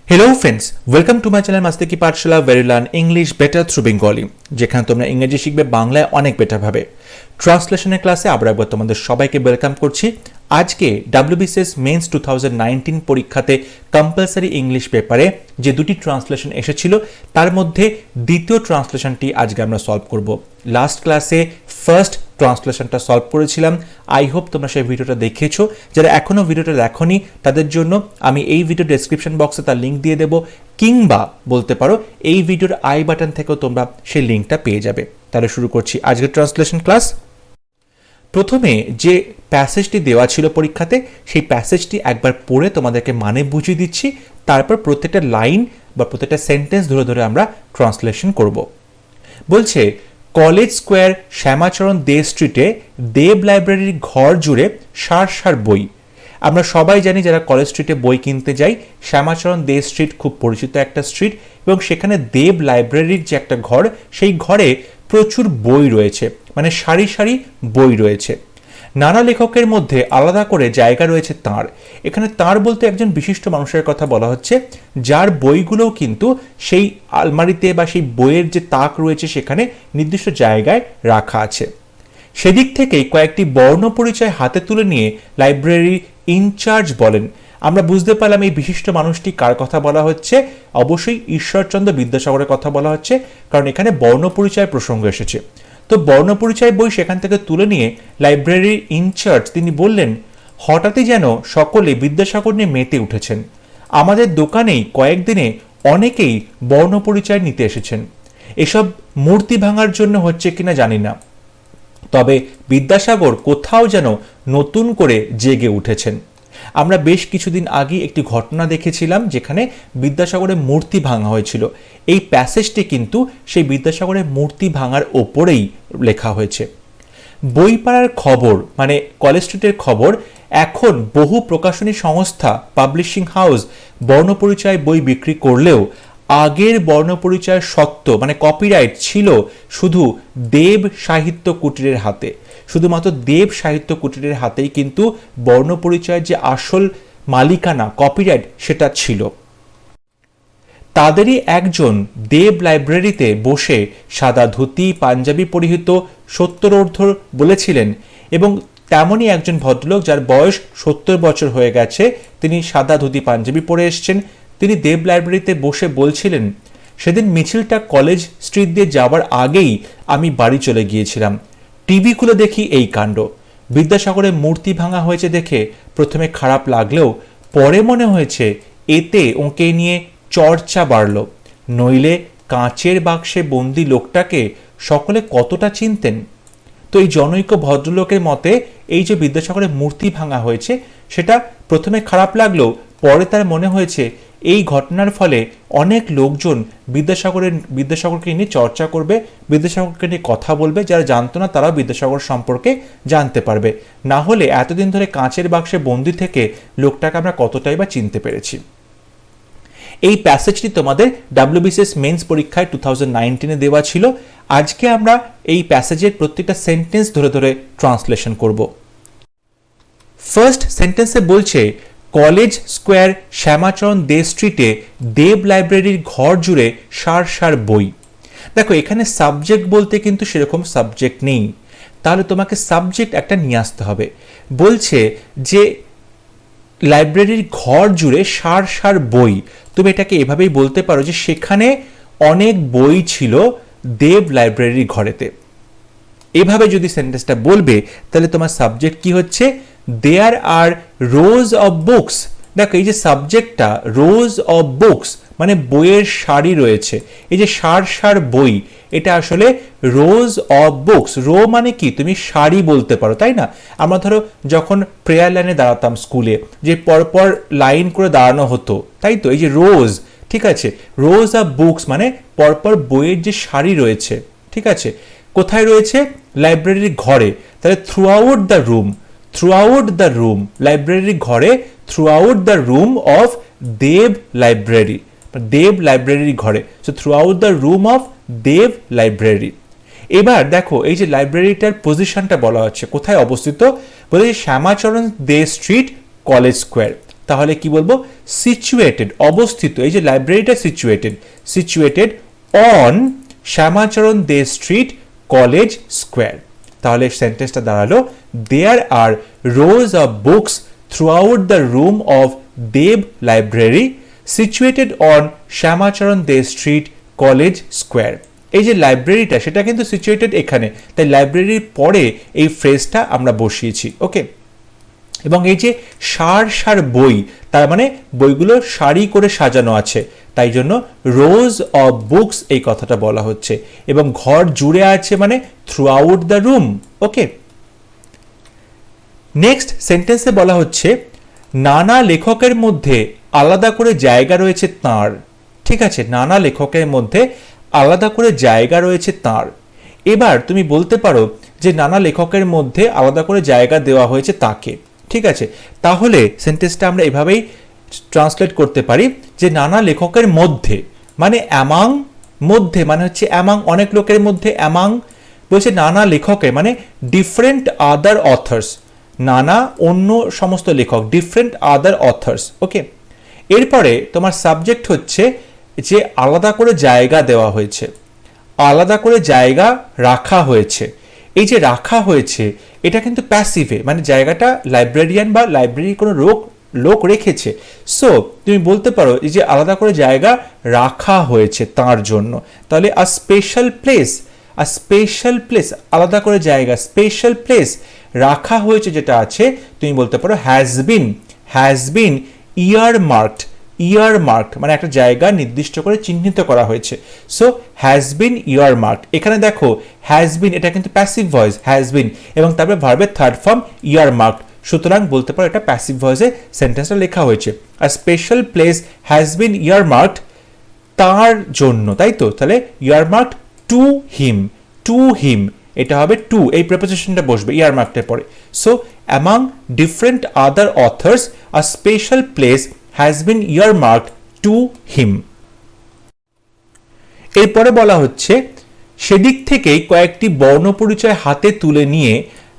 Hello friends, welcome to my channel मास्ती की पाठशाला very learn English better through Bengali, যেখানে তোমরা ইংরেজি শিখবে বাংলায় অনেক বেটার ভাবে। ট্রান্সলেশনের ক্লাসে আবার একবার তোমাদের সবাইকে ওয়েলকাম করছি। আজকে ডাব্লিউবিসিএস মেন্স 2019 পরীক্ষাতে কম্পালসারি ইংলিশ পেপারে যে দুটি ট্রান্সলেশন এসেছিল তার মধ্যে দ্বিতীয় ট্রান্সলেশনটি আজকে আমরা সলভ করব। লাস্ট ক্লাসে ফার্স্ট ট্রান্সলেশনটা সলভ করেছিলাম। আই হোপ তোমরা সেই ভিডিওটা দেখেছো। যারা এখনো ভিডিওটা দেখোনি তাদের জন্য আমি এই ভিডিও ডেসক্রিপশন বক্সে তার লিঙ্ক দিয়ে দেবো, কিংবা বলতে পারো এই ভিডিওর আই বাটন থেকেও তোমরা সেই লিঙ্কটা পেয়ে যাবে। তাহলে শুরু করছি আজকের ট্রান্সলেশন ক্লাস। প্রথমে যে প্যাসেজটি দেওয়া ছিল পরীক্ষাতে সেই প্যাসেজটি একবার পড়ে তোমাদেরকে মানে বুঝিয়ে দিচ্ছি, তারপর প্রত্যেকটা লাইন বা প্রত্যেকটা সেন্টেন্স ধরে ধরে আমরা ট্রান্সলেশন করব। বলছে, কলেজ স্কোয়ার শ্যামাচরণ দে স্ট্রিটে দেব লাইব্রেরির ঘর জুড়ে সার সার বই। আমরা সবাই জানি যারা কলেজ স্ট্রিটে বই কিনতে যাই, শ্যামাচরণ দে স্ট্রিট খুব পরিচিত একটা স্ট্রিট, এবং সেখানে দেব লাইব্রেরির যে একটা ঘর, সেই ঘরে প্রচুর বই রয়েছে, মানে সারি সারি বই রয়েছে। নানা লেখকের মধ্যে আলাদা করে জায়গা রয়েছে তাঁর। এখানে তাঁর বলতে একজন বিশিষ্ট মানুষের কথা বলা হচ্ছে, যার বইগুলোও কিন্তু সেই আলমারিতে বা সেই বইয়ের যে তাক রয়েছে সেখানে নির্দিষ্ট জায়গায় রাখা আছে। সেদিক থেকেই কয়েকটি বর্ণ পরিচয় হাতে তুলে নিয়ে লাইব্রেরি ইনচার্জ বলেন। আমরা বুঝতে পারলাম এই বিশিষ্ট মানুষটি কার কথা বলা হচ্ছে। অবশ্যই ঈশ্বরচন্দ্র বিদ্যাসাগরের কথা বলা হচ্ছে, কারণ এখানে বর্ণ পরিচয় প্রসঙ্গ এসেছে। তো বর্ণ পরিচয় বই সেখান থেকে তুলে নিয়ে লাইব্রেরির ইনচার্জ তিনি বললেন, হঠাৎই যেন সকলে বিদ্যাসাগর নিয়ে মেতে উঠেছেন। আমাদের দোকানেই কয়েকদিনে অনেকেই বর্ণ পরিচয় নিতে এসেছেন। এসব মূর্তি ভাঙার জন্য হচ্ছে কিনা জানি না, তবে বিদ্যাসাগর কোথাও যেন নতুন করে জেগে উঠেছেন। আমরা বেশ কিছুদিন আগে একটি ঘটনা দেখেছিলাম যেখানে বিদ্যাসাগরের মূর্তি ভাঙা হয়েছিল। এই প্যাসেজটি কিন্তু সেই বিদ্যাসাগরের মূর্তি ভাঙার ওপরেই লেখা হয়েছে। বইপাড়ার খবর মানে কলেজ স্ট্রিটের খবর, এখন বহু প্রকাশনী সংস্থা পাবলিশিং হাউস বর্ণপরিচয় বই বিক্রি করলেও আগের বর্ণপরিচয় সত্ত্ব মানে কপিরাইট ছিল শুধু দেব সাহিত্য কুটিরের হাতে। শুধুমাত্র দেব সাহিত্য কুটিরের হাতেই কিন্তু বর্ণপরিচয়ের যে আসল মালিকানা কপিরাইট সেটা ছিল। তাদেরই একজন দেব লাইব্রেরিতে বসে সাদা ধুতি পাঞ্জাবি পরিহিত 70 বলেছিলেন, এবং তেমনই একজন ভদ্রলোক যার বয়স 70 বছর হয়ে গেছে, তিনি সাদা ধুতি পাঞ্জাবি পরে এসছেন। তিনি দেব লাইব্রেরিতে বসে বলছিলেন, সেদিন মিছিলটা কলেজ স্ট্রিট দিয়ে যাওয়ার আগেই আমি বাড়ি চলে গিয়েছিলাম। টিভি খুলে দেখি এই কাণ্ড। বিদ্যাসাগরের মূর্তি ভাঙা হয়েছে দেখে প্রথমে খারাপ লাগলেও পরে মনে হয়েছে এতে ওকে নিয়ে চর্চা বাড়ল, নইলে কাঁচের বাক্সে বন্দি লোকটাকে সকলে কতটা চিনতেন। তো এই জনৈক ভদ্রলোকের মতে এই যে বিদ্যাসাগরের মূর্তি ভাঙা হয়েছে সেটা প্রথমে খারাপ লাগলেও পরে তার মনে হয়েছে এই ঘটনার ফলে অনেক লোকজন বিদ্যাসাগরকে নিয়ে চর্চা করবে, বিদ্যাসাগরকে নিয়ে কথা বলবে। যারা জানতো না তারাও বিদ্যাসাগর সম্পর্কে জানতে পারবে। না হলে এতদিন ধরে কাঁচের বাক্সে বন্দি থেকে লোকটাকে আমরা কতটাই বা চিনতে পেরেছি। এই প্যাসেজটি তোমাদের ডাব্লিউবিসিএস মেন্স পরীক্ষায় 2019 দেওয়া ছিল। আজকে আমরা এই প্যাসেজের প্রত্যেকটা সেন্টেন্স ধরে ধরে ট্রান্সলেশন করব। ফার্স্ট সেন্টেন্সে বলছে, কলেজ স্কোয়ার শ্যামাচরণ দে স্ট্রিটে দেব লাইব্রেরির ঘর জুড়ে সার সার বই। দেখো, এখানে সাবজেক্ট বলতে কিন্তু সেরকম সাবজেক্ট নেই, তাহলে তোমাকে সাবজেক্ট একটা নিয়ে আসতে হবে। বলছে যে লাইব্রেরির ঘর জুড়ে সার সার বই, তুমি এটাকে এভাবেই বলতে পারো যে সেখানে অনেক বই ছিল দেব লাইব্রেরির ঘরেতে। এভাবে যদি সেন্টেন্সটা বলবে তাহলে তোমার সাবজেক্ট কি হচ্ছে, দেয়ার আর রোজ অফ বুকস। দেখো, এই যে সাবজেক্টটা রোজ অফ বুকস মানে বইয়ের সারি রয়েছে, এই যে সার সার বই, এটা আসলে রোজ অফ বুকস। রো মানে কি, তুমি সারি বলতে পারো, তাই না? আমরা ধরো যখন প্রেয়ার লাইনে দাঁড়াতাম স্কুলে, যে পরপর লাইন করে দাঁড়ানো হতো, তাই তো, এই যে রোজ, ঠিক আছে, রোজ অফ বুকস মানে পরপর বইয়ের যে সারি রয়েছে, ঠিক আছে। কোথায় রয়েছে? লাইব্রেরির ঘরে। তাহলে থ্রু আউট দ্য রুম, লাইব্রেরির ঘরে, throughout the room of Dev library, Dev লাইব্রেরির ঘরে। So throughout the room of Dev library. এবার দেখো, এই যে লাইব্রেরিটার পজিশনটা বলা হচ্ছে, কোথায় অবস্থিত, বলে Shyamacharan De street college square. তাহলে কি বলবো, সিচুয়েটেড, অবস্থিত। এই যে লাইব্রেরিটা situated on Shyamacharan De street, college square. তাহলে সেন্টেন্সটা দাঁড়ালো, there are rows of books throughout the room of Dev library situated on Shyamacharan De street, college square. এই যে লাইব্রেরিটা সেটা কিন্তু সিচুয়েটেড এখানে, তাই লাইব্রেরির পরে এই ফ্রেজটা আমরা বসিয়েছি। ওকে, এবং এই যে সার বই, তার মানে বইগুলো সারি করে সাজানো আছে, তাই জন্য রোজ অফ বুকস এই কথাটা বলা হচ্ছে। এবং ঘর জুড়ে আছে মানে through out the room. Okay, next সেন্টেন্সে বলা হচ্ছে নানা লেখকের মধ্যে আলাদা করে জায়গা রয়েছে তাঁর। ঠিক আছে, নানা লেখকের মধ্যে আলাদা করে জায়গা রয়েছে তাঁর। এবার তুমি বলতে পারো যে নানা লেখকের মধ্যে আলাদা করে জায়গা দেওয়া হয়েছে তাকে। ঠিক আছে, তাহলে সেন্টেন্সটা আমরা এভাবেই ট্রান্সলেট করতে পারি যে নানা লেখকের মধ্যে মানে অ্যামাং, মধ্যে মানে হচ্ছে অ্যামাং, অনেক লোকের মধ্যে, অ্যামাং বলছে নানা লেখকের মানে ডিফারেন্ট আদার অথার্স, নানা অন্য সমস্ত লেখক, ডিফারেন্ট আদার অথার্স। ওকে, এরপরে তোমার সাবজেক্ট হচ্ছে যে আলাদা করে জায়গা দেওয়া হয়েছে, আলাদা করে জায়গা রাখা হয়েছে। এই যে রাখা হয়েছে এটা কিন্তু প্যাসিভে, মানে জায়গাটা লাইব্রেরিয়ান বা লাইব্রেরির কোনো লোক রেখেছে। সো তুমি বলতে পারো এই যে আলাদা করে জায়গা রাখা হয়েছে তার জন্য, তাহলে আ স্পেশাল প্লেস, আলাদা করে জায়গা, স্পেশাল প্লেস রাখা হয়েছে যেটা আছে, তুমি বলতে পারো হ্যাজ বিন ইয়ারমার্কড, মানে একটা জায়গা নির্দিষ্ট করে চিহ্নিত করা হয়েছে। So has been earmarked. এখানে দেখো হ্যাজ বিন, এটা কিন্তু প্যাসিভ ভয়েস, হ্যাজ বিন, এবং তারপরে ভার্বের থার্ড ফর্ম ইয়ারমার্কড, সুতরাং বলতে পারো এটা প্যাসিভ ভয়েসে সেন্টেন্সটা লেখা হয়েছে। আর স্পেশাল প্লেস হ্যাজ বিন ইয়ারমার্কড তার জন্য, তাই তো, তাহলে ইয়ারমার্কড টু হিম, এটা হবে টু, এই প্রিপোজিশনটা বসবে ইয়ারমার্কডের পরে। So among different other authors a special place has been earmarked to him. এরপরে বলা হচ্ছে সেদিক থেকেই কয়েকটি বর্ণপরিচয় হাতে তুলে নিয়ে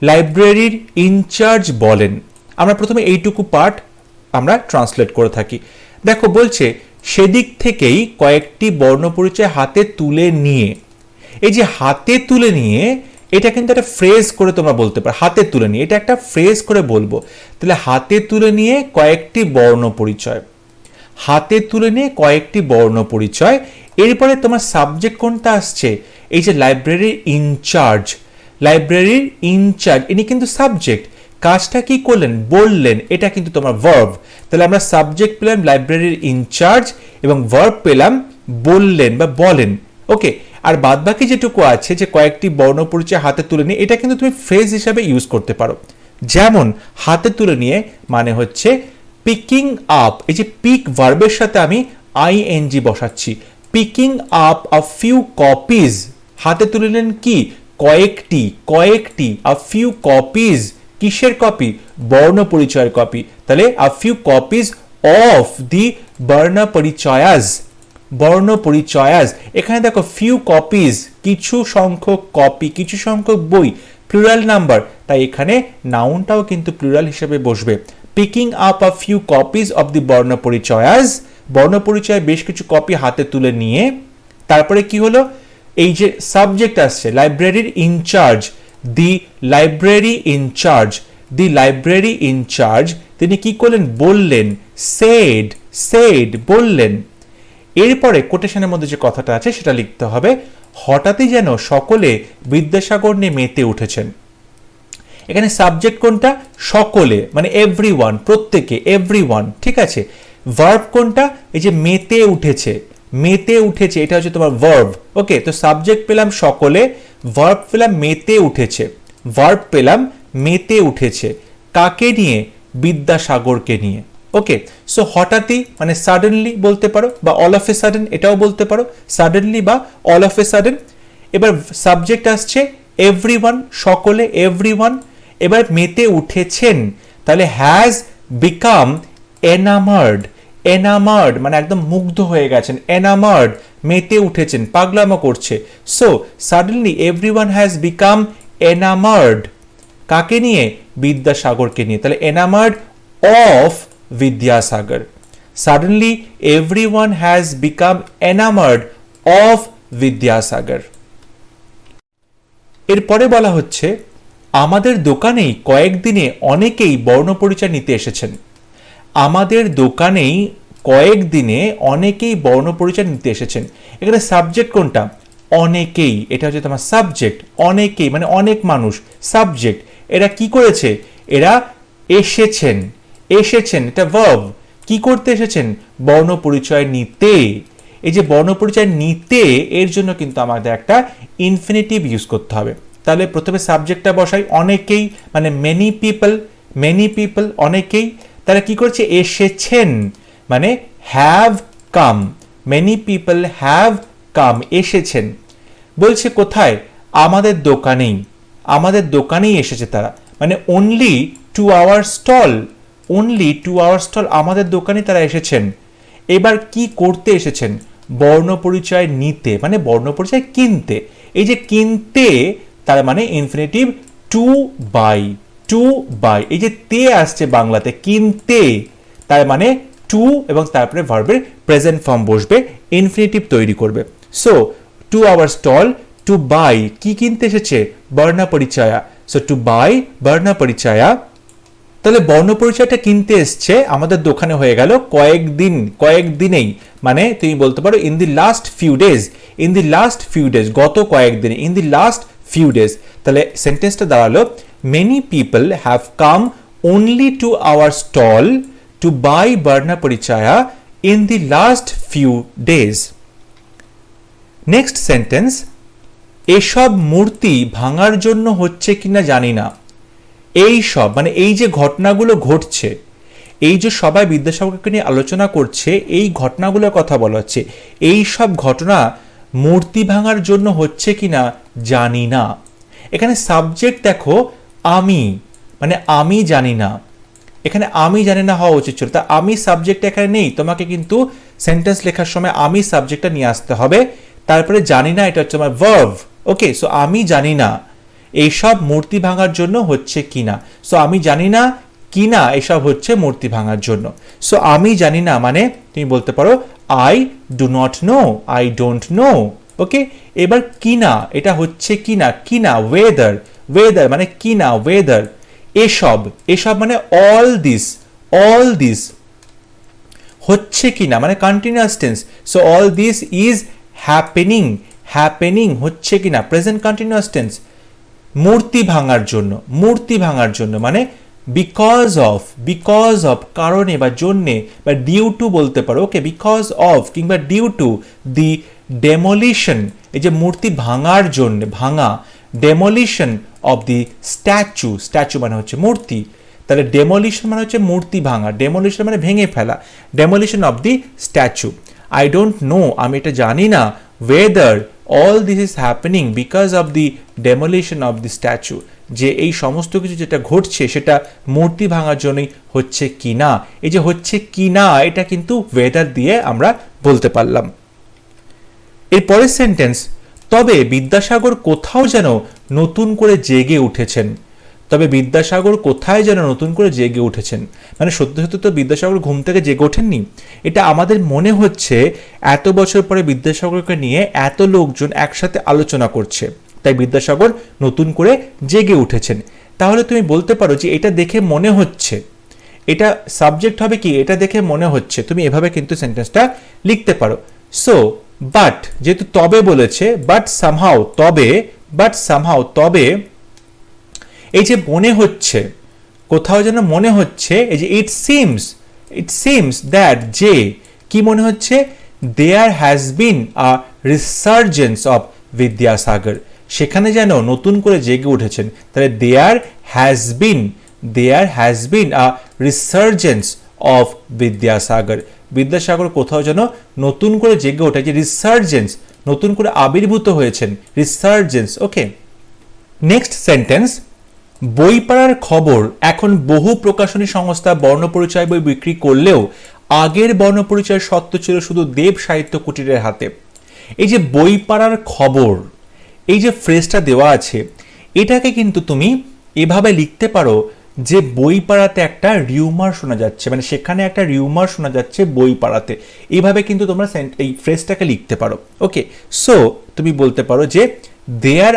লাইব্রেরির ইনচার্জ বলেন। আমরা প্রথমে এইটুকু পার্ট আমরা ট্রান্সলেট করে থাকি। দেখো বলছে সেদিক থেকেই কয়েকটি বর্ণপরিচয় হাতে তুলে নিয়ে, এই যে হাতে তুলে নিয়ে এটা কিন্তু একটা ফ্রেজ করে তোমরা বলতে পারো, হাতে তুলে নিয়ে, এটা একটা ফ্রেজ করে বলবো। তাহলে হাতে তুলে নিয়ে কয়েকটি বর্ণপরিচয়, হাতে তুলে নিয়ে কয়েকটি বর্ণপরিচয়। এরপরে তোমার সাবজেক্ট কোনটা আসছে, এই যে লাইব্রেরির ইনচার্জ, ইনি কিন্তু সাবজেক্ট, কাজটা কি করলেন, বললেন, এটা কিন্তু তোমার ভার্ব। তাহলে আমরা সাবজেক্ট পেলাম লাইব্রেরির ইনচার্জ এবং ভার্ব পেলাম বললেন বা বলেন। ওকে, আর বাদ বাকি যেটুকু আছে যে কয়েকটি বর্ণপরিচয় হাতে তুলে নিয়ে, এটা কিন্তু তুমি ফ্রেজ হিসাবে ইউজ করতে পারো। যেমন হাতে তুলে নিয়ে মানে হচ্ছে পিকিং আপ, এই যে পিক ভার্বের সাথে আমি আইএনজি বসাচ্ছি, picking up a few copies, হাতে তুলে নেন কি, কয়েকটি, আ ফিউ কপিজ, কিসের কপি, বর্ণপরিচয়ের কপি। তাহলে a few copies of the বর্ণপরিচয়াস, এখানে দেখো ফিউ কপিজ, কিছু সংখ্যক কপি, কিছু সংখ্যক বই, প্লুরাল নাম্বার, তাই এখানে নাউনটাও কিন্তু প্লুরাল হিসেবে বসবে। Picking up a few copies of the বর্ণপরিচয়াস, বর্ণপরিচয় বেশ কিছু কপি হাতে তুলে নিয়ে, তারপরে কি হলো, এই যে সাবজেক্ট আসছে লাইব্রেরির ইনচার্জ, দি লাইব্রেরি ইনচার্জ, তিনি কি করলেন, বললেন, সেড বললেন। এরপরে কোটেশনের মধ্যে যে কথাটা আছে সেটা লিখতে হবে, হঠাৎই যেন সকলে বিদ্যাসাগর নিয়ে মেতে উঠেছেন। এখানে সাবজেক্ট কোনটা, সকলে মানে এভরিওয়ান, প্রত্যেকে, এভরিওয়ান। ঠিক আছে, ভার্ব কোনটা, এই যে মেতে উঠেছে, এটা হচ্ছে তোমার ভার্ব। ওকে, তো সাবজেক্ট পেলাম সকলে, ভার্ব পেলাম মেতে উঠেছে, কাকে নিয়ে, বিদ্যাসাগরকে নিয়ে। ওকে, সো হঠাৎই মানে সাডেনলি বলতে পারো, বা অল অফ এ সাডেন এটাও বলতে পারো, সাডেনলি বা অল অফ এ সাডেন। এবার সাবজেক্ট আসছে এভরিওয়ান, সকলে, এভরিওয়ান। এবার মেতে উঠেছেন, তাহলে হ্যাজ বিকাম এনামার্ড মানে একদম মুগ্ধ হয়ে গেছেন, এনামার্ড, মেতে উঠেছেন, পাগলামো করছে। So suddenly everyone has become enamoured, কাকে নিয়ে, বিদ্যাসাগরকে নিয়ে। তাহলে enamoured of Vidyasagar. Suddenly, everyone has become enamored of Vidyasagar. এরপরে বলা হচ্ছে আমাদের দোকানেই কয়েকদিনে অনেকেই বর্ণপরিচয় নিতে এসেছেন। আমাদের দোকানেই কয়েকদিনে অনেকেই বর্ণপরিচয় নিতে এসেছেন। এখানে সাবজেক্ট কোনটা? অনেকেই, এটা হচ্ছে তোমার সাবজেক্ট। অনেকেই মানে অনেক মানুষ, সাবজেক্ট। এরা কি করেছে? এরা এসেছেন। এসেছেন এটা ভার্ব। কি করতে এসেছেন? বর্ণপরিচয় নিতে। এই যে বর্ণপরিচয় নিতে, এর জন্য কিন্তু আমাদের একটা ইনফিনিটিভ ইউজ করতে হবে। তাহলে প্রথমে সাবজেক্টটা বসাই, অনেকেই মানে মেনি পিপল, মেনি পিপল, অনেকেই। তারা কি করছে? এসেছেন মানে have come, many people have come, এসেছেন। বলছে কোথায়? আমাদের দোকানেই, আমাদের দোকানেই এসেছে তারা, মানে only to our stall, only to our stall, আমাদের দোকানে তারা এসেছেন। এবার কি করতে এসেছেন? বর্ণপরিচয় নিতে, মানে বর্ণপরিচয় কিনতে। এই যে কিনতে, তার মানে infinitive to buy, to buy. এই যে তে আসছে বাংলাতে, কিনতে, তার মানে টু এবং তারপরে ভার্বের প্রেজেন্ট ফর্ম বসবে, ইনফিনিটিভ তৈরি করবে। So to our stall, to buy, কি কিনতে এসেছে? বর্ণপরিচয়া। সো টু বাই বর্ণপরিচয়া। তাহলে বর্ণপরিচয়টা কিনতে এসছে আমাদের দোকানে হয়ে গেল কয়েকদিন, কয়েকদিনেই, মানে তুমি বলতে পারো in the last few days, in the last few days, গত কয়েকদিনে, in the last few days. তাহলে সেন্টেন্সটা দাঁড়ালো many people have come only to our stall to buy বর্ণ পরিচয়া in the last few days. Next sentence, এসব মূর্তি ভাঙার জন্য হচ্ছে কিনা জানি না। এই সব মানে এই যে ঘটনাগুলো ঘটছে, এই যে সবাই বিদ্যাসাগরকে নিয়ে আলোচনা করছে, এই ঘটনাগুলোর কথা বলা হচ্ছে। এই সব ঘটনা মূর্তি ভাঙার জন্য হচ্ছে কিনা জানি না। এখানে সাবজেক্ট দেখো আমি, মানে আমি জানি না। এখানে আমি জানি না হওয়া উচিত ছিল, তা আমি সাবজেক্ট এখানে নেই। তোমাকে কিন্তু সেন্টেন্স লেখার সময় আমি সাবজেক্টটা নিয়ে আসতে হবে। তারপরে জানি না, এটা হচ্ছে আমার ভার্ব। ওকে, সো আমি জানি না এইসব মূর্তি ভাঙার জন্য হচ্ছে কিনা। সো আমি জানি না কিনা এসব হচ্ছে মূর্তি ভাঙার জন্য। সো আমি জানি না মানে তুমি বলতে পারো I do not know, I don't know. Okay, এবার কিনা, এটা হচ্ছে কিনা, কিনা ওয়েদার, ওয়েদার মানে কিনা ওয়েদার। এসব, এসব মানে অল দিস, অল দিস হচ্ছে কিনা মানে continuous tense. So all this is happening, happening হচ্ছে কিনা প্রেজেন্ট কন্টিনিউয়াস টেন্স। মূর্তি ভাঙার জন্য, মূর্তি ভাঙার জন্য মানে বিকজ অফ, বিকজ অফ কারণে বা জন্যে বা ডিউ টু বলতে পারো। ওকে, বিকজ অফ কিংবা ডিউ টু দি ডেমোলিশন, এই যে মূর্তি ভাঙার জন্য, ভাঙা, demolition of the statue, statue মানে হচ্ছে মূর্তি। তাহলে ডেমোলিশন মানে হচ্ছে মূর্তি ভাঙা, ডেমোলিশন মানে ভেঙে ফেলা, demolition of the statue. I don't no, আমি এটা জানি না, weather all this is happening because of the demolition of the statue, যে এই সমস্ত কিছু যেটা ঘটছে সেটা মূর্তি ভাঙার জন্যই হচ্ছে কি না। এই যে হচ্ছে কি না, এটা কিন্তু ওয়েদার দিয়ে আমরা বলতে পারলাম। এরপরের সেন্টেন্স, তবে বিদ্যাসাগর কোথাও যেন নতুন করে জেগে উঠেছেন। তবে বিদ্যাসাগর কোথায় যেন নতুন করে জেগে উঠেছেন, মানে সত্যি সত্যি তো বিদ্যাসাগর ঘুম থেকে জেগে ওঠেননি। এটা আমাদের মনে হচ্ছে এত বছর পরে বিদ্যাসাগরকে নিয়ে এত লোকজন একসাথে আলোচনা করছে, তাই বিদ্যাসাগর নতুন করে জেগে উঠেছেন। তাহলে তুমি বলতে পারো যে এটা দেখে মনে হচ্ছে, এটা সাবজেক্ট হবে কি, এটা দেখে মনে হচ্ছে। তুমি এভাবে কিন্তু সেন্টেন্সটা লিখতে পারো। সো বাট, যেহেতু তবে বলেছে, বাট সামহাউ, তবে, বাট সামহাউ, তবে এই যে মনে হচ্ছে, কোথাও যেন মনে হচ্ছে, এই যে it seems, it seems that, যে কি মনে হচ্ছে, there has been a resurgence of Vidyasagar, সেখানে যেন নতুন করে জেগে উঠেছেন। তাহলে there has been, there has been a resurgence of Vidyasagar, Vidyasagar কোথাও যেন নতুন করে জেগে ওঠে, যে রিসার্জেন্স, নতুন করে আবির্ভূত হয়েছেন, রিসার্জেন্স। ওকে, নেক্সট সেন্টেন্স, বইপাড়ার খবর, এখন বহু প্রকাশনী সংস্থা বর্ণপরিচয় বই বিক্রি করলেও আগের বর্ণপরিচয় সত্ত্ব ছিল শুধু দেব সাহিত্য কুটিরের হাতে। এই যে বইপাড়ার খবর, এই যে ফ্রেজটা দেওয়া আছে, এটাকে কিন্তু তুমি এভাবে লিখতে পারো যে বইপাড়াতে একটা রিউমার শোনা যাচ্ছে, মানে সেখানে একটা রিউমার শোনা যাচ্ছে বইপাড়াতে, এইভাবে কিন্তু তোমরা এই ফ্রেজটাকে লিখতে পারো। ওকে, সো তুমি বলতে পারো যে there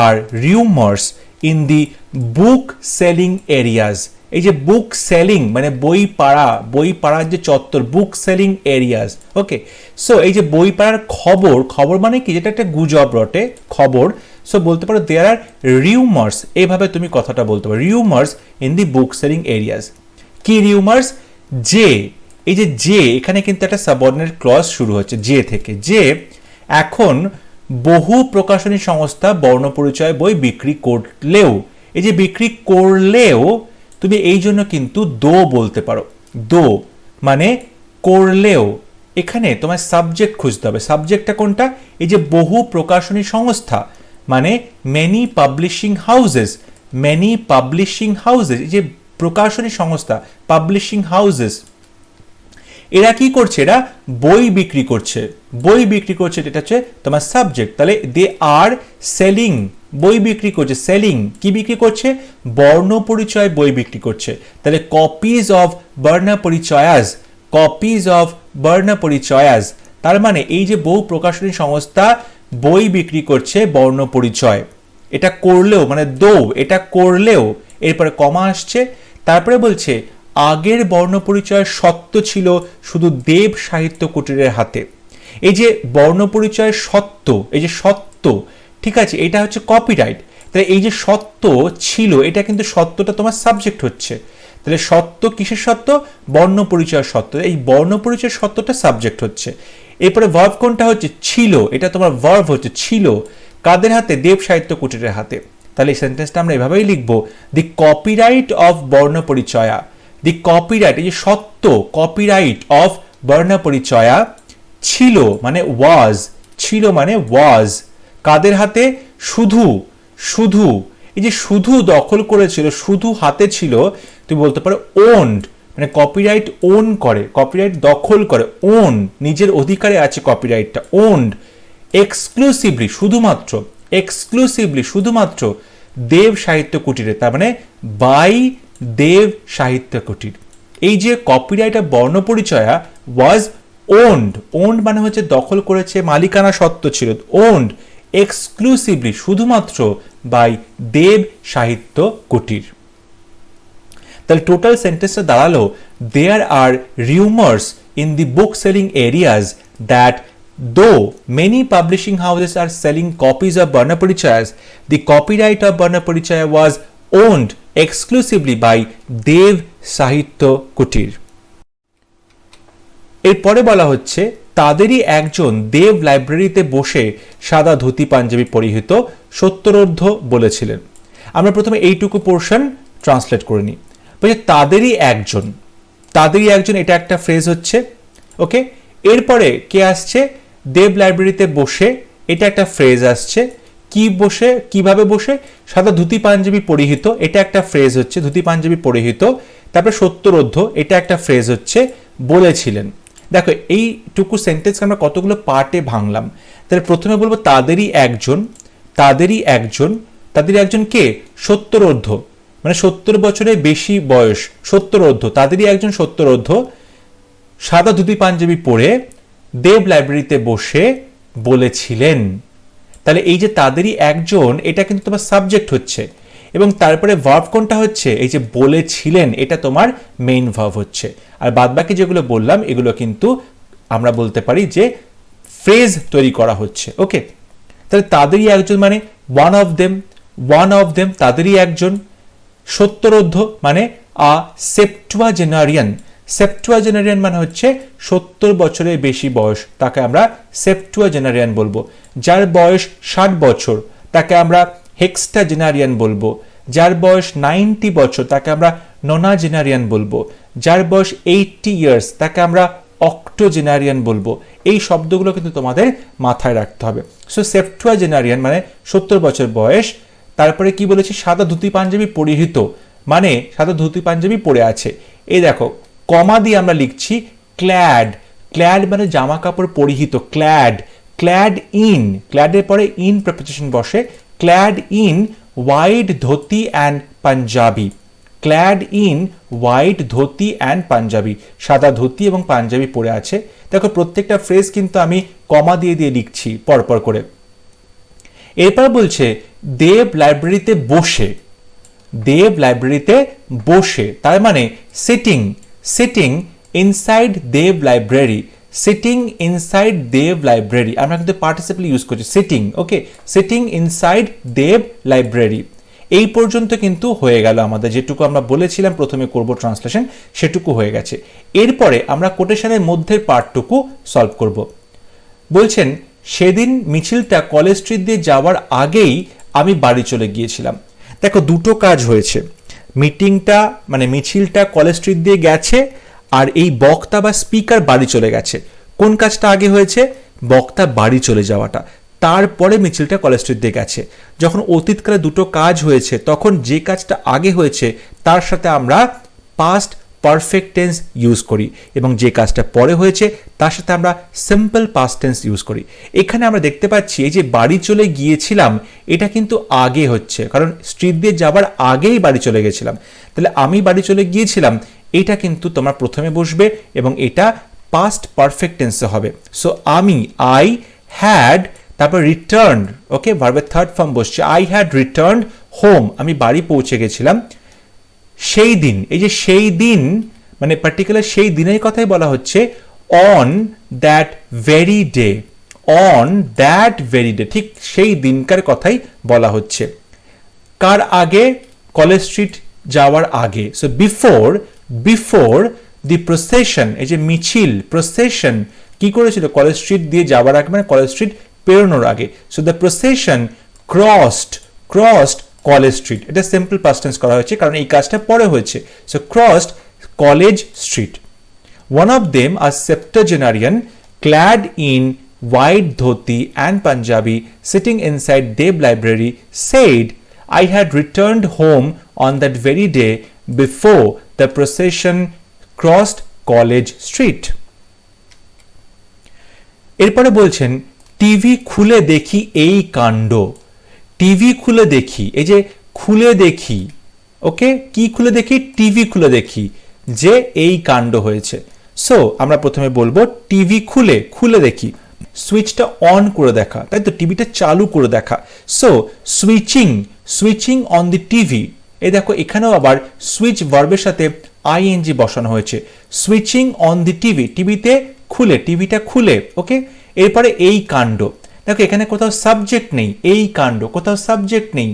are rumours in the book selling areas. এই যে বুক সেলিং মানে বইপাড়ার যে চত্বর, book selling areas. Okay, so এই যে বইপাড়ার খবর মানে কি, যেটা একটা গুজব রটে, খবর। সো বলতে পারো দেয়ার আর রিউমার্স, এইভাবে তুমি কথাটা বলতে পারো, rumours in the book selling areas. কি রিউমার্স? এই যে এখানে কিন্তু একটা সাবঅর্ডিনেট ক্লজ শুরু হচ্ছে যে থেকে, যে এখন বহু প্রকাশনী সংস্থা বর্ণপরিচয় বই বিক্রি করলেও, এই যে বিক্রি করলেও তুমি এই জন্য কিন্তু বলতে পারো। মানে করলেও, এখানে তোমার সাবজেক্ট খুঁজতে হবে। সাবজেক্টটা কোনটা? এই যে বহু প্রকাশনী সংস্থা, মানে মেনি পাবলিশিং হাউসেস, এই যে প্রকাশনী সংস্থা, পাবলিশিং হাউসেস, এরা কি করছে? এরা বই বিক্রি করছে, এটা হচ্ছে তোমার সাবজেক্ট। তাহলে দে আর সেলিং, বই বিক্রি করছে। সেলিং কি বিক্রি করছে? বর্ণপরিচয় বই বিক্রি করছে। তাহলে কপিজ অফ বর্ণপরিচয়াস, তার মানে এই যে বহু প্রকাশনী সংস্থা বই বিক্রি করছে বর্ণপরিচয়, এটা করলেও, মানে এটা করলেও, এরপরে কমা আসছে, তারপরে বলছে আগের বর্ণপরিচয় সত্ত্ব ছিল শুধু দেব সাহিত্য কুটিরের হাতে। এই যে বর্ণপরিচয়ের সত্ত্ব, এই যে সত্ত্ব, ঠিক আছে, এটা হচ্ছে কপিরাইট। তাহলে এই যে সত্ত্ব ছিল, এটা কিন্তু সত্ত্বটা তোমার সাবজেক্ট হচ্ছে। তাহলে সত্ত্ব কিসের সত্ত্ব? বর্ণপরিচয়ের সত্ত্ব। এই বর্ণপরিচয়ের সত্ত্বটা সাবজেক্ট হচ্ছে। এরপরে ভার্ব কোনটা হচ্ছে? ছিল, এটা তোমার ভার্ব হচ্ছে, ছিল কাদের হাতে? দেব সাহিত্য কুটিরের হাতে। তাহলে এই সেন্টেন্সটা আমরা এভাবেই লিখবো, দি কপিরাইট অফ বর্ণপরিচয়া, দি কপিরাইট, এই যে সত্ত্ব, কপিরাইট অফ বর্ণপরিচয়া ছিল মানে ওয়াজ, কাদের হাতে? শুধু, এই যে শুধু দখল করেছিল, শুধু হাতে ছিল, তুমি বলতে পারো ওন্ড, মানে কপিরাইট ওন করে, কপিরাইট দখল করে, ওন নিজের অধিকারে আছে কপিরাইটটা, ওন্ড এক্সক্লুসিভলি, শুধুমাত্র দেব সাহিত্য কুটিরে, তার মানে বাই দেব সাহিত্য কুটির। এই যে copyright of Barnaparichay was owned মানে হচ্ছে দখল করেছে, মালিকানা সত্ত্ব ছিল, ওন্ড এক্সক্লুসিভলি, শুধুমাত্র বাই দেব সাহিত্য কুটির। তাহলে টোটাল সেন্টেন্সটা দাঁড়ালো, there are rumours in the book selling areas that though many publishing houses are selling copies of Barnaparichayas, the copyright of Barnaparichaya was owned exclusively by Dev Sahitya Kutir. এরপরে বলা হচ্ছে তাদেরই একজন দেব লাইব্রেরিতে বসে সাদা ধুতি পাঞ্জাবি পরিহিত সত্যরোদ্ধ বলেছিলেন। আমরা প্রথমে এইটুকু পোর্শন ট্রান্সলেট করে নিই। বলছে তাদেরই একজন, এটা একটা ফ্রেজ হচ্ছে। ওকে, এরপরে কে আসছে? দেব লাইব্রেরিতে বসে, এটা একটা ফ্রেজ আসছে। কিভাবে বসে? সাদা ধুতি পাঞ্জাবি পরিহিত, এটা একটা ফ্রেজ হচ্ছে, ধুতি পাঞ্জাবি পরিহিত। তারপরে সত্যরোদ্ধ, এটা একটা ফ্রেজ হচ্ছে, বলেছিলেন। দেখো এইটুকু সেন্টেন্স আমরা কতগুলো পার্টে ভাঙলাম। তাহলে প্রথমে বলবো তাদেরই একজন কে? সত্যরোদ্ধ, মানে 70 বছরের বেশি বয়স, সত্যরোদ্ধ, তাদেরই একজন সত্যরোদ্ধ সাদা ধুতি পাঞ্জাবি পরে দেব লাইব্রেরিতে বসে বলেছিলেন। তাহলে এই যে তাদেরই একজন, এটা কিন্তু তোমার সাবজেক্ট হচ্ছে, এবং তারপরে ভার্ব কোনটা হচ্ছে? এই যে বলেছিলেন, এটা তোমার মেইন ভার্ব হচ্ছে। আর বাদবাকি যেগুলো বললাম এগুলো কিন্তু আমরা বলতে পারি যে ফ্রেজ তৈরি করা হচ্ছে। ওকে, তাহলে তাদেরই একজন মানে ওয়ান অফ দেম, তাদেরই একজন। সত্যরোদ্ধ মানে আ সেপ্টুয়াজেনারিয়ান মানে হচ্ছে 70 বছরের বেশি বয়স, তাকে আমরা সেপ্টুয়াজেনারিয়ান বলবো। যার বয়স 60 বছর তাকে আমরা হেক্সটাজেনারিয়ান বলবো। যার বয়স 90 বছর তাকে আমরা ননাজেনারিয়ান বলবো। যার বয়স 80 ইয়ার্স তাকে আমরা অক্টোজেনারিয়ান বলবো। এই শব্দগুলো কিন্তু তোমাদের মাথায় রাখতে হবে। সো সেপ্টুয়াজেনারিয়ান মানে 70 বছর বয়স। তারপরে কি বলেছি? সাদা ধুতি পাঞ্জাবি পরিহিত, মানে সাদা ধুতি পাঞ্জাবি পরে আছে। এই দেখো কমা দিয়ে আমরা লিখছি ক্ল্যাড মানে জামা কাপড় পরিহিত, ক্ল্যাড ইন, ক্ল্যাডের পরে ইন প্রিপোজিশন বসে, clad in white dhoti and Panjabi, clad in white dhoti and Panjabi, সাদা ধুতি এবং পাঞ্জাবি পরে আছে। দেখো প্রত্যেকটা ফ্রেজ কিন্তু আমি কমা দিয়ে দিয়ে লিখছি পরপর করে। এরপর বলছে দেব লাইব্রেরিতে বসে, দেব লাইব্রেরিতে বসে, তার মানে সিটিং, সিটিং ইনসাইড দেব লাইব্রেরি, সিটিং ইনসাইড দেব লাইব্রেরি, আমরা কিন্তু পার্টিসিপল ইউজ করছি সিটিং, ওকে, সিটিং ইনসাইড দেব লাইব্রেরি। এই পর্যন্ত কিন্তু হয়ে গেল আমাদের, যেটুকু আমরা বলেছিলাম প্রথমে করব ট্রান্সলেশন সেটুকু হয়ে গেছে। এরপরে আমরা কোটেশনের মধ্যের পার্টটুকু সলভ করব। বলছেন সেদিন মিছিলটা কলেজ স্ট্রিট দিয়ে যাওয়ার আগেই আমি বাড়ি চলে গিয়েছিলাম। দেখো দুটো কাজ হয়েছে, মিটিংটা মানে মিছিলটা কলেজ স্ট্রিট দিয়ে গেছে আর এই বক্তা বা স্পিকার বাড়ি চলে গেছে। কোন কাজটা আগে হয়েছে? বক্তা বাড়ি চলে যাওয়াটা, তারপরে মিছিলটা কলেজ স্ট্রিট দিয়ে গেছে। যখন অতীতকালে দুটো কাজ হয়েছে তখন যে কাজটা আগে হয়েছে তার সাথে আমরা পাস্ট পারফেক্ট টেন্স ইউজ করি এবং যে কাজটা পরে হয়েছে তার সাথে আমরা সিম্পল পাস্ট টেন্স ইউজ করি। এখানে আমরা দেখতে পাচ্ছি এই যে বাড়ি চলে গিয়েছিলাম এটা কিন্তু আগে হচ্ছে, কারণ স্ট্রিট দিয়ে যাবার আগেই বাড়ি চলে গেছিলাম। তাহলে আমি বাড়ি চলে গিয়েছিলাম এটা কিন্তু তোমরা প্রথমে বসবে এবং এটা পাস্ট পারফেক্ট টেন্সে হবে। সো আমি, আই হ্যাড, তারপর রিটার্ন, ওকে, ভার্বের থার্ড ফর্ম বসছে, আই হ্যাড রিটার্ন হোম, আমি বাড়ি পৌঁছে গেছিলাম সেই দিন। এই যে সেই দিন মানে পার্টিকুলার সেই দিনের কথাই বলা হচ্ছে, on that very day, on that very day, ঠিক সেই দিনকার কথাই বলা হচ্ছে। কার আগে? কলেজ স্ট্রিট যাওয়ার আগে। So before, before the procession, এই যে মিছিল প্রসেশন কি করেছিল? কলেজ স্ট্রিট দিয়ে যাওয়ার আগে মানে কলেজ স্ট্রিট পেরোনোর আগে। So the procession crossed, crossed College Street, এটা সিম্পল পাস্ট টেন্স করা হয়েছে কারণ এই কাজটা পরে হয়েছে। So crossed College Street. One of them, a septuagenarian clad in white dhoti and Punjabi sitting inside Deb library said, I had returned home on that very day before the procession crossed college street. এরপরে বলছেন TV খুলে দেখি এই কাণ্ড, TV খুলে দেখি, এই যে খুলে দেখি, ওকে, কি খুলে দেখি? টিভি খুলে দেখি যে এই কাণ্ড হয়েছে। সো আমরা প্রথমে বলবো টিভি খুলে, খুলে দেখি, সুইচটা অন করে দেখা, তাই তো, টিভিটা চালু করে দেখা। So switching, switching on the TV, এই দেখো এখানেও আবার সুইচ ভার্বের সাথে আইএনজি বসানো হয়েছে। সুইচিং অন দি টিভি, টিভিতে খুলে, টিভিটা খুলে, ওকে। এরপরে এই কাণ্ড, দেখো এখানে কোথাও সাবজেক্ট নেই, এই কাণ্ড কোথাও সাবজেক্ট নেই,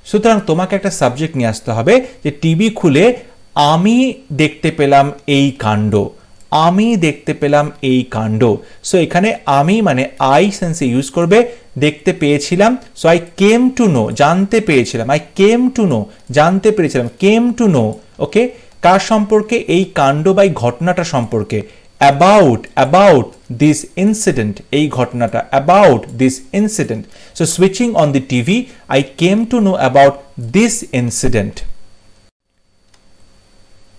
সুতরাং তোমাকে একটা সাবজেক্ট নিয়ে আসতে হবে যে টিভি খুলে আমি দেখতে পেলাম এই কাণ্ড, আমি দেখতে পেলাম এই কাণ্ড। সো এখানে আমি মানে আই সেন্সে ইউজ করবে, দেখতে পেয়েছিলাম, so I came to know, জানতে পেরেছিলাম, আই কেম টু নো, জানতে পেরেছিলাম, কেম টু নো, ওকে। কার সম্পর্কে? এই কাণ্ড বা এই ঘটনাটা সম্পর্কে, অ্যাবাউট, অ্যাবাউট দিস ইনসিডেন্ট, এই ঘটনাটা, about this incident. So switching on the TV, I came to know about this incident.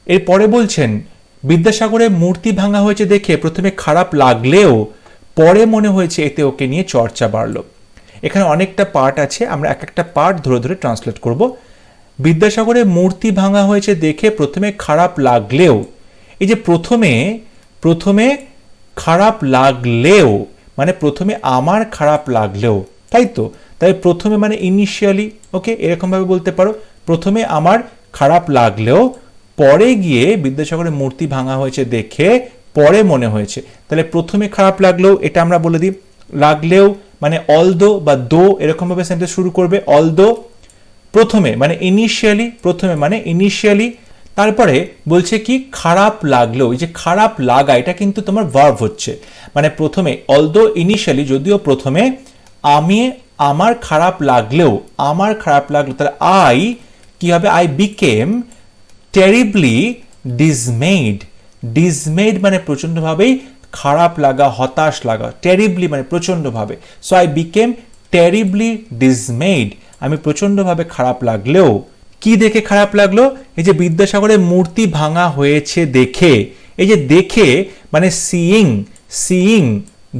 এরপরে বলছেন বিদ্যাসাগরের মূর্তি ভাঙা হয়েছে দেখে প্রথমে খারাপ লাগলেও পরে মনে হয়েছে এতে ওকে নিয়ে চর্চা বাড়ল। এখানে অনেকটা পার্ট আছে, আমরা এক একটা পার্ট ধরে ধরে ট্রান্সলেট করব। বিদ্যাসাগরের মূর্তি ভাঙা হয়েছে দেখে প্রথমে খারাপ লাগলেও, এই যে প্রথমে, প্রথমে খারাপ লাগলেও মানে প্রথমে আমার খারাপ লাগলেও, তাই তো, তাই প্রথমে মানে ইনিশিয়ালি, ওকে, এরকমভাবে বলতে পারো, প্রথমে আমার খারাপ লাগলেও পরে গিয়ে বিদ্যাসাগরের মূর্তি ভাঙা হয়েছে দেখে পরে মনে হয়েছে। তাহলে প্রথমে খারাপ লাগলেও এটা আমরা বলে দিই, লাগলেও মানে অলদো বা দো, এরকমভাবে সেন্টেন্স শুরু করবে, অলদো, প্রথমে মানে ইনিশিয়ালি, প্রথমে মানে ইনিশিয়ালি। তারপরে বলছে কি খারাপ লাগলেও, এই যে খারাপ লাগা এটা কিন্তু তোমার ভার্ব হচ্ছে, মানে প্রথমে অলদো ইনিশিয়ালি, যদিও প্রথমে আমি, আমার খারাপ লাগলেও, আমার খারাপ লাগলেও, তাহলে আই কি হবে? আই বিকেম টেরিবলি ডিসমেড, ডিসমেড মানে প্রচন্ডভাবেই খারাপ লাগা, হতাশ লাগা, টেরিবলি মানে প্রচন্ডভাবে। সো আই বিকেম টেরিবলি ডিসমেড, আমি প্রচন্ডভাবে খারাপ লাগলেও, কি দেখে খারাপ লাগলো? এই যে বিদ্যাসাগরের মূর্তি ভাঙা হয়েছে দেখে, এই যে দেখে মানে সিইং, সিইং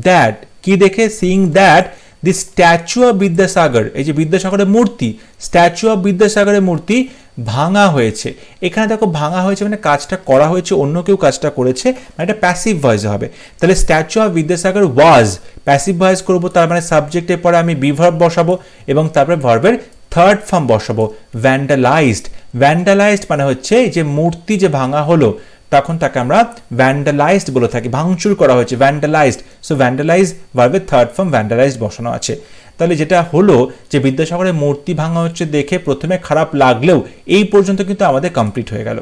দ্যাট, কি দেখে? Seeing that the statue of Vidyasagar, এই যে বিদ্যাসাগরের মূর্তি, স্ট্যাচু অফ বিদ্যাসাগরের মূর্তি ভাঙা হয়েছে। এখানে দেখো ভাঙা হয়েছে মানে কাজটা করা হয়েছে, অন্য কেউ কাজটা করেছে, মানে এটা প্যাসিভ ভয়েস হবে। তাহলে statue of Vidyasagar was, passive voice করবো, তার মানে সাবজেক্টের পরে আমি বি ভার্ব বসাবো এবং তারপরে ভার্বের থার্ড ফর্ম বসাবো, ভ্যান্ডালাইজড। ভ্যান্ডালাইজড মানে হচ্ছে যে মূর্তি যে ভাঙা হলো তখন তাকে আমরা ভ্যান্ডালাইজড বলে থাকি, ভাঙচুর করা হয়েছে, ভ্যান্ডালাইজড। সো ভ্যান্ডালাইজ ভার্বের থার্ড ফর্ম ভ্যান্ডালাইজড বসানো আছে। তাহলে যেটা হলো যে বিদ্যাসাগরের মূর্তি ভাঙা হচ্ছে দেখে প্রথমে খারাপ লাগলেও এই পর্যন্ত কিন্তু আমাদের কমপ্লিট হয়ে গেল।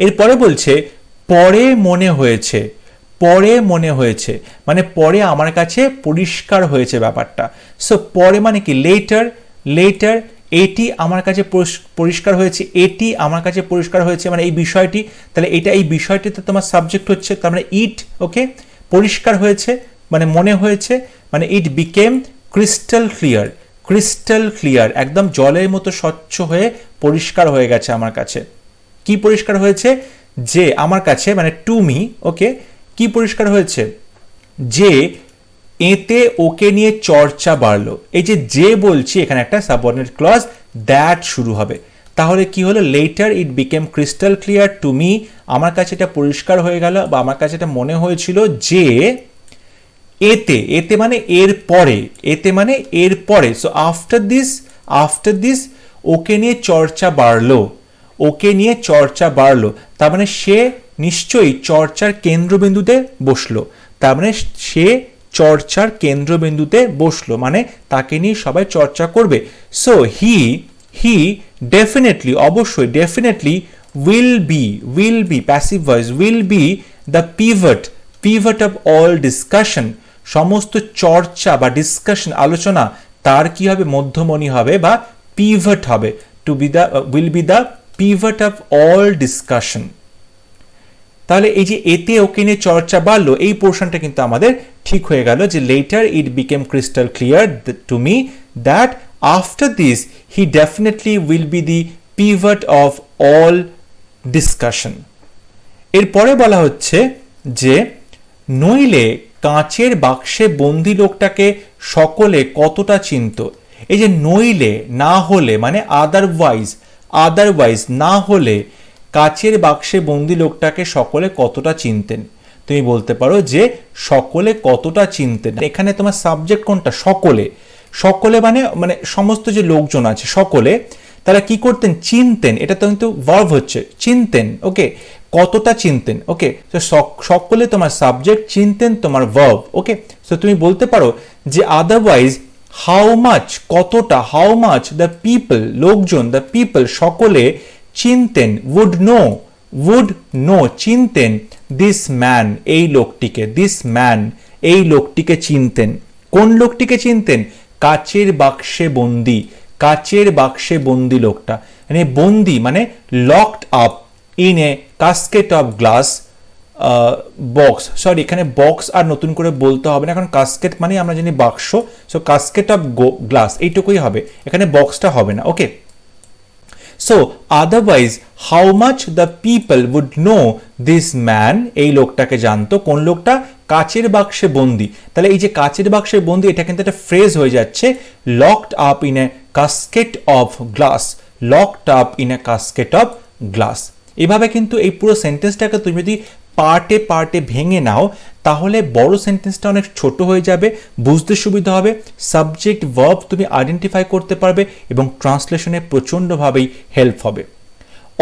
এরপরে বলছে পরে মনে হয়েছে, পরে মনে হয়েছে মানে পরে আমার কাছে পরিষ্কার হয়েছে ব্যাপারটা। সো পরে মানে কি লেটার, লেটার এটি আমার কাছে পরিষ্কার হয়েছে, এটি আমার কাছে পরিষ্কার হয়েছে মানে এই বিষয়টি, তাহলে এটা এই বিষয়টিতে তোমার সাবজেক্ট হচ্ছে, তার মানে ইট। ওকে, পরিষ্কার হয়েছে মানে মনে হয়েছে, মানে ইট became crystal clear, crystal clear একদম জলের মতো স্বচ্ছ হয়ে পরিষ্কার হয়ে গেছে আমার কাছে। কি পরিষ্কার হয়েছে? যে আমার কাছে মানে টু মি। ওকে, কি পরিষ্কার হয়েছে? যে এতে ওকে নিয়ে চর্চা বাড়লো। এই যে বলছি এখানে একটা সাবঅর্ডিনেট ক্লজ দ্যাট শুরু হবে। তাহলে কি হলো? Letter it became crystal clear to me, আমার কাছে এটা পরিষ্কার হয়ে গেল বা আমার কাছে এটা মনে হয়েছিল যে এতে, এতে মানে এর পরে, এতে মানে এর পরে। So after this, after this ওকে নিয়ে চর্চা বাড়লো, ওকে নিয়ে চর্চা বাড়লো তার মানে সে নিশ্চয়ই চর্চার কেন্দ্রবিন্দুতে বসলো, তার মানে সে চর্চার কেন্দ্রবিন্দুতে বসলো মানে তাকে নিয়ে সবাই চর্চা করবে। সো হি ডেফিনেটলি, অবশ্যই definitely will be passive voice, will be the pivot of all discussion, সমস্ত চর্চা বা ডিসকাশন আলোচনা তার কি হবে? মধ্যমণি হবে বা পিভট হবে। To be the will be the pivot of all discussion। তাহলে এই যে এতে ওকে নিয়ে চর্চা বাড়লো এই পোর্শনটা কিন্তু আমাদের ঠিক হয়ে গেল যে letter it became crystal clear to me that after this he definitely will be the pivot of all discussion. এরপরে বলা হচ্ছে যে নইলে কাঁচের বাক্সে বন্দি লোকটাকে সকলে কতটা চিনত। এই যে নইলে, না হলে মানে আদারওয়াইজ, আদারওয়াইজ না হলে কাচের বাক্সে বন্দি লোকটাকে সকলে কতটা চিনতেন। তুমি বলতে পারো যে সকলে কতটা চিনতেন। এখানে তোমার সাবজেক্ট কোনটা? সকলে। সকলে মানে মানে সমস্ত যে লোকজন আছে সকলে তারা কি করতেন? চিনতেন। এটা তো কিন্তু ভার্ব হচ্ছে, চিনতেন। ওকে, কতটা চিনতেন। ওকে, তো সকলে তোমার সাবজেক্ট, চিনতেন তোমার ভার্ব। ওকে, তো তুমি বলতে পারো যে আদারওয়াইজ হাউ মাচ, কতটা, হাউ মাচ দ্য পিপল, লোকজন, দ্য পিপল সকলে চিনতেন, would know চিনতেন দিস ম্যান এই লোকটিকে, দিস ম্যান এই লোকটিকে চিনতেন। কোন লোকটিকে চিনতেন? কাচের বাক্সে বন্দি, কাচের বাক্সে বন্দি লোকটা মানে বন্দি মানে locked up in a casket of glass box. Sorry, এখানে বক্স আর নতুন করে বলতে হবে না, কারণ কাস্কেট মানে আমরা জানি বাক্স। সো কাস্কেট অফ গ্লাস এইটুকুই হবে, এখানে বক্সটা হবে না। Okay, so otherwise how much the people would know this man এই লোকটাকে জানতো। কোন লোকটা? কাচের বাক্সে বন্দি। তাহলে এই যে কাচের বাক্সে বন্দি এটা কিন্তু একটা ফ্রেজ হয়ে যাচ্ছে, locked up in a casket of glass, locked up in a casket of glass. এভাবে কিন্তু এই পুরো সেন্টেন্সটাকে তুমি যদি পার্টে পার্টে ভেঙে নাও তাহলে বড় সেন্টেন্সটা অনেক ছোট হয়ে যাবে, বুঝতে সুবিধা হবে, সাবজেক্ট ভার্ব তুমি আইডেন্টিফাই করতে পারবে এবং ট্রান্সলেশনে প্রচণ্ডভাবেই হেল্প হবে।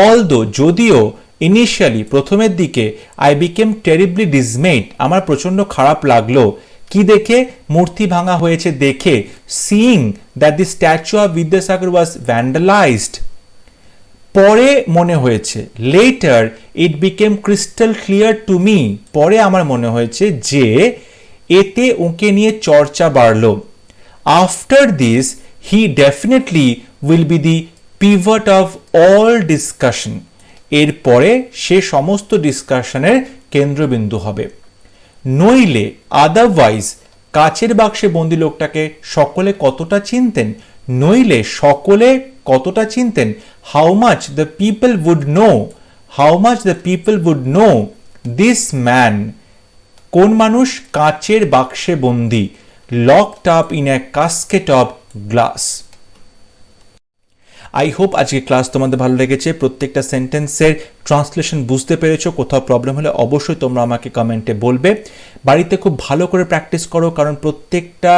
অলদো, যদিও, ইনিশিয়ালি প্রথমের দিকে আই বিকেম টেরিবলি ডিসমেড আমার প্রচণ্ড খারাপ লাগলো। কি দেখে? মূর্তি ভাঙা হয়েছে দেখে। Seeing that the statue of Vidyasagar was vandalised, পরে মনে হয়েছে, later it became crystal clear to me পরে আমার মনে হয়েছে যে এতে ওকে নিয়ে চর্চা বাড়লো। After this he definitely will be the pivot of all discussion এরপরে সে সমস্ত ডিসকাশনের কেন্দ্রবিন্দু হবে। নইলে, আদারওয়াইজ কাচের বাক্সে বন্দি লোকটাকে সকলে কতটা চিনতেন। নইলে সকলে কতটা চিনতেন। How much the people would know, how much the people would know this man কোন মানুষ? কাচের বাক্সে বন্দি, locked up in a casket of glass. I hope আজকে ক্লাস তোমাদের ভালো লেগেছে, প্রত্যেকটা সেন্টেন্সের ট্রান্সলেশন বুঝতে পেরেছো। কোথাও প্রবলেম হলে অবশ্যই তোমরা আমাকে কমেন্টে বলবে। বাড়িতে খুব ভালো করে প্র্যাকটিস করো, কারণ প্রত্যেকটা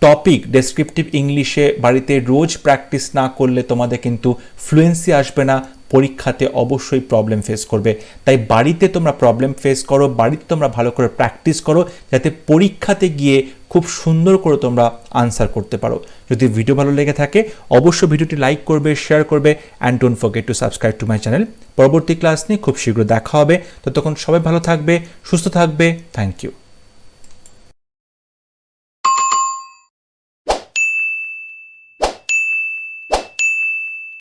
টপিক ডেসক্রিপটিভ ইংলিশে বাড়িতে রোজ প্র্যাকটিস না করলে তোমাদের কিন্তু ফ্লুয়েন্সি আসবে না, পরীক্ষাতে অবশ্যই প্রবলেম ফেস করবে। তাই বাড়িতে তোমরা প্রবলেম ফেস করো, বাড়িতে তোমরা ভালো করে প্র্যাকটিস করো, যাতে পরীক্ষাতে গিয়ে খুব সুন্দর করে তোমরা আনসার করতে পারো। যদি ভিডিও ভালো লেগে থাকে অবশ্যই ভিডিওটি লাইক করবে, শেয়ার করবে, and don't forget to subscribe to my channel. পরবর্তী ক্লাস নিয়ে খুব শীঘ্র দেখা হবে, ততক্ষণ সবাই ভালো থাকবে, সুস্থ থাকবে। Thank you.